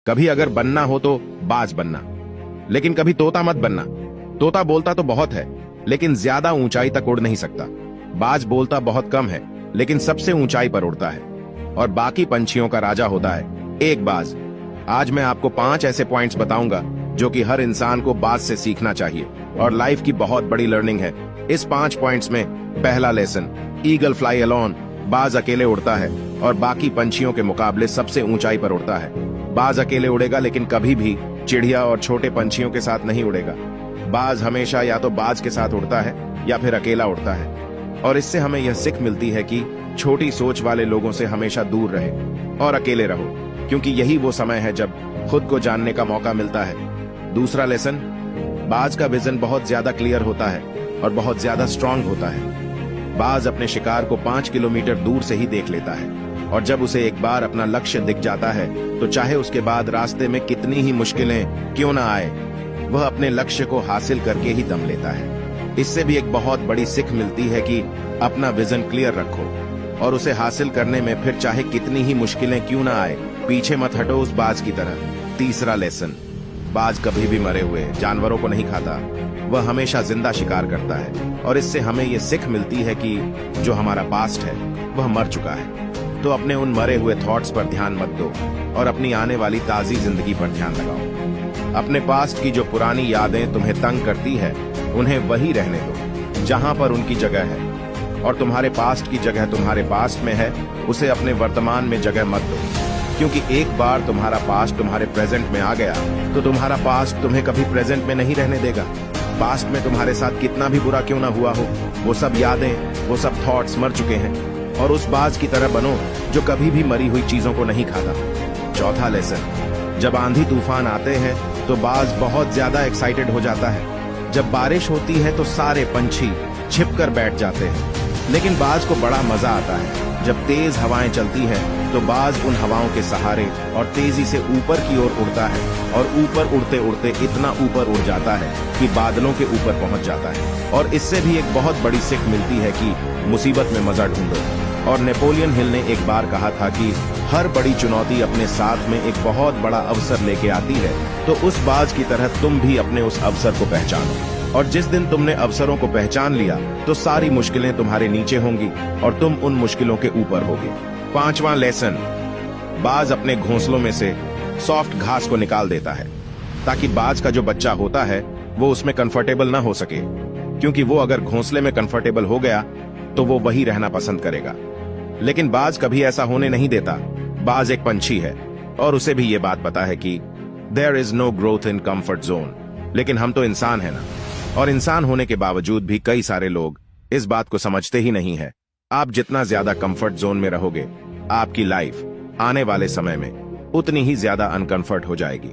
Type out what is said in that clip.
कभी अगर बनना हो तो बाज बनना, लेकिन कभी तोता मत बनना। तोता बोलता तो बहुत है, लेकिन ज्यादा ऊंचाई तक उड़ नहीं सकता। बाज बोलता बहुत कम है, लेकिन सबसे ऊंचाई पर उड़ता है और बाकी पंछियों का राजा होता है एक बाज। आज मैं आपको 5 ऐसे पॉइंट्स बताऊंगा जो कि हर इंसान को बाज से सीखना चाहिए और लाइफ की बहुत बड़ी लर्निंग है। इस 5 पॉइंट्स में पहला लेसन, ईगल फ्लाई अलोन। बाज अकेले उड़ता है और बाकी पंछियों के मुकाबले सबसे ऊंचाई पर उड़ता है। बाज अकेले उड़ेगा, लेकिन कभी भी चिड़िया और छोटे पंछियों के साथ नहीं उड़ेगा। बाज हमेशा या तो बाज के साथ उड़ता है या फिर अकेला उड़ता है। और इससे हमें यह सीख मिलती है कि छोटी सोच वाले लोगों से हमेशा दूर रहे और अकेले रहो, क्योंकि यही वो समय है जब खुद को जानने का मौका मिलता है। दूसरा लेसन, बाज का विजन बहुत ज्यादा क्लियर होता है और बहुत ज्यादा स्ट्रांग होता है। बाज अपने शिकार को 5 किलोमीटर दूर से ही देख लेता है और जब उसे एक बार अपना लक्ष्य दिख जाता है तो चाहे उसके बाद रास्ते में कितनी ही मुश्किलें क्यों ना आए, वह अपने लक्ष्य को हासिल करके ही दम लेता है। इससे भी एक बहुत बड़ी सीख मिलती है कि अपना विजन क्लियर रखो और उसे हासिल करने में फिर चाहे कितनी ही मुश्किलें क्यों ना आए, पीछे मत हटो उस बाज की तरह। तीसरा लेसन, बाज कभी भी मरे हुए जानवरों को नहीं खाता, वह हमेशा जिंदा शिकार करता है और इससे हमें यह सीख मिलती है कि जो हमारा पास्ट है वह मर चुका है, तो अपने उन मरे हुए थॉट्स पर ध्यान मत दो और अपनी आने वाली ताजी जिंदगी पर ध्यान लगाओ। अपने पास्ट की जो पुरानी यादें तुम्हें तंग करती है उन्हें वही रहने दो जहां पर उनकी जगह है, और तुम्हारे पास्ट की जगह तुम्हारे पास्ट में है, उसे अपने वर्तमान में जगह मत दो, क्योंकि एक बार तुम्हारा पास्ट तुम्हारे प्रेजेंट में आ गया तो तुम्हारा पास्ट तुम्हें कभी प्रेजेंट में नहीं रहने देगा। पास्ट में तुम्हारे साथ कितना भी बुरा क्यों ना हुआ हो, वो सब यादें, वो सब थॉट्स मर चुके हैं और उस बाज की तरह बनो जो कभी भी मरी हुई चीजों को नहीं खाता। चौथा लेसन, जब आंधी तूफान आते हैं तो बाज बहुत ज्यादा एक्साइटेड हो जाता है। जब बारिश होती है तो सारे पंछी छिपकर बैठ जाते हैं, लेकिन बाज को बड़ा मजा आता है जब तेज हवाएं चलती हैं तो बाज उन हवाओं के सहारे और तेजी से ऊपर की ओर उड़ता है और ऊपर उड़ते उड़ते इतना ऊपर उड़ जाता है कि बादलों के ऊपर पहुंच जाता है। और इससे भी एक बहुत बड़ी सीख मिलती है कि मुसीबत में मजा ढूंढो। और नेपोलियन हिल ने एक बार कहा था कि हर बड़ी चुनौती अपने साथ में एक बहुत बड़ा अवसर लेके आती है, तो उस बाज की तरह तुम भी अपने उस अवसर को पहचानो। और जिस दिन तुमने अवसरों को पहचान लिया तो सारी मुश्किलें तुम्हारे नीचे होंगी और तुम उन मुश्किलों के ऊपर होगे। पांचवां लेसन, बाज अपने घोंसलों में से सॉफ्ट घास को निकाल देता है ताकि बाज का जो बच्चा होता है वो उसमें कंफर्टेबल ना हो सके, क्योंकि वो अगर घोंसले में कंफर्टेबल हो गया तो वो वही रहना पसंद करेगा। लेकिन बाज कभी ऐसा होने नहीं देता। बाज एक पंछी है और उसे भी ये बात पता है कि there is no growth in comfort zone. लेकिन हम तो इंसान है ना, और इंसान होने के बावजूद भी कई सारे लोग इस बात को समझते ही नहीं है। आप जितना ज्यादा कंफर्ट जोन में रहोगे, आपकी लाइफ आने वाले समय में उतनी ही ज्यादा अनकंफर्ट हो जाएगी।